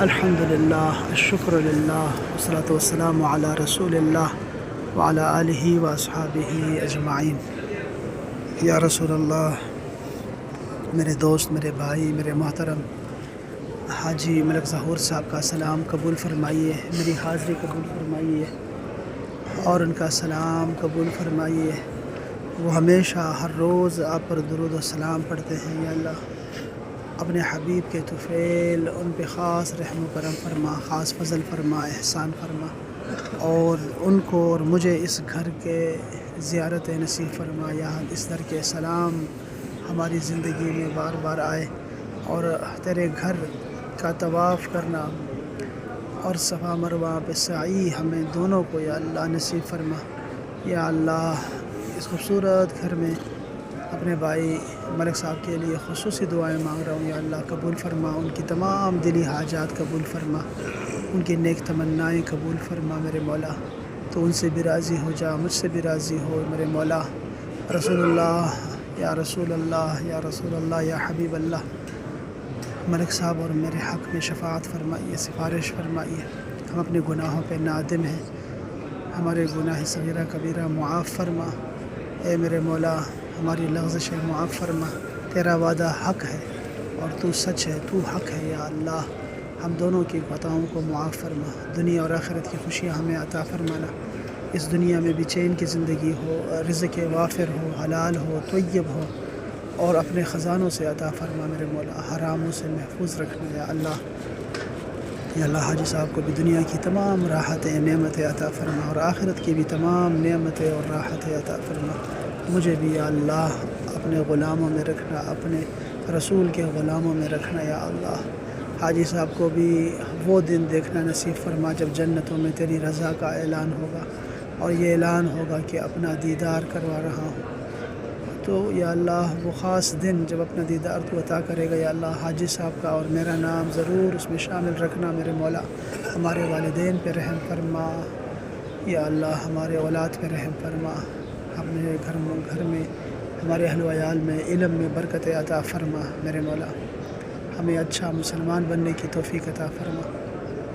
الحمدللہ الشکر للہ والصلاۃ والسلام علی رسول اللہ وعلی آلہ واصحابہ اجمعین۔ یا رسول اللہ، میرے دوست، میرے بھائی، میرے محترم حاجی ملک ظہور صاحب کا سلام قبول فرمائیے، میری حاضری قبول فرمائیے اور ان کا سلام قبول فرمائیے۔ وہ ہمیشہ ہر روز آپ پر درود و سلام پڑھتے ہیں۔ یا اللہ، اپنے حبیب کے طفیل ان پہ خاص رحم و کرم فرما، خاص فضل فرما، احسان فرما، اور ان کو اور مجھے اس گھر کے زیارت نصیب فرما۔ یا اس در کے سلام ہماری زندگی میں بار بار آئے، اور تیرے گھر کا طواف کرنا اور صفا مروہ پہ سعی ہمیں دونوں کو یا اللہ نصیب فرما۔ یا اللہ، اس خوبصورت گھر میں اپنے بھائی ملک صاحب کے لیے خصوصی دعائیں مانگ رہا ہوں۔ یا اللہ قبول فرما، ان کی تمام دلی حاجات قبول فرما، ان کی نیک تمنائیں قبول فرما میرے مولا۔ تو ان سے بھی راضی ہو جا، مجھ سے بھی راضی ہو میرے مولا۔ رسول اللہ، یا رسول اللہ، یا رسول اللہ، یا حبیب اللہ، ملک صاحب اور میرے حق میں شفاعت فرمائیے، سفارش فرمائیے۔ ہم اپنے گناہوں پہ نادم ہیں، ہمارے گناہ صغیرہ کبیرہ معاف فرما اے میرے مولا، ہماری لغزشیں معاف فرما۔ تیرا وعدہ حق ہے اور تو سچ ہے، تو حق ہے۔ یا اللہ، ہم دونوں کی خطاؤں کو معاف فرما، دنیا اور آخرت کی خوشیاں ہمیں عطا فرمانا۔ اس دنیا میں بھی چین کی زندگی ہو، رزق وافر ہو، حلال ہو، طیب ہو، اور اپنے خزانوں سے عطا فرما میرے مولا، حراموں سے محفوظ رکھنا۔ یا اللہ، یا اللہ حاجی صاحب کو بھی دنیا کی تمام راحتیں، نعمتیں عطا فرما، اور آخرت کی بھی تمام نعمتیں اور راحتیں عطا فرما۔ مجھے بھی یا اللہ اپنے غلاموں میں رکھنا، اپنے رسول کے غلاموں میں رکھنا۔ یا اللہ، حاجی صاحب کو بھی وہ دن دیکھنا نصیب فرما جب جنتوں میں تیری رضا کا اعلان ہوگا، اور یہ اعلان ہوگا کہ اپنا دیدار کروا رہا ہوں۔ تو یا اللہ، وہ خاص دن جب اپنا دیدار تو عطا کرے گا، یا اللہ حاجی صاحب کا اور میرا نام ضرور اس میں شامل رکھنا میرے مولا۔ ہمارے والدین پہ رحم فرما، یا اللہ ہمارے اولاد پہ رحم فرما، اپنے گھر میں ہمارے اہل و عیال میں علم میں برکت عطا فرما میرے مولا۔ ہمیں اچھا مسلمان بننے کی توفیق عطا فرما،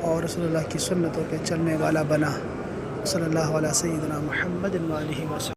اور رسول اللہ کی سنتوں پہ چلنے والا بنا۔ صلی اللہ علیہ سیدنا محمد و آلہ وصحبہ۔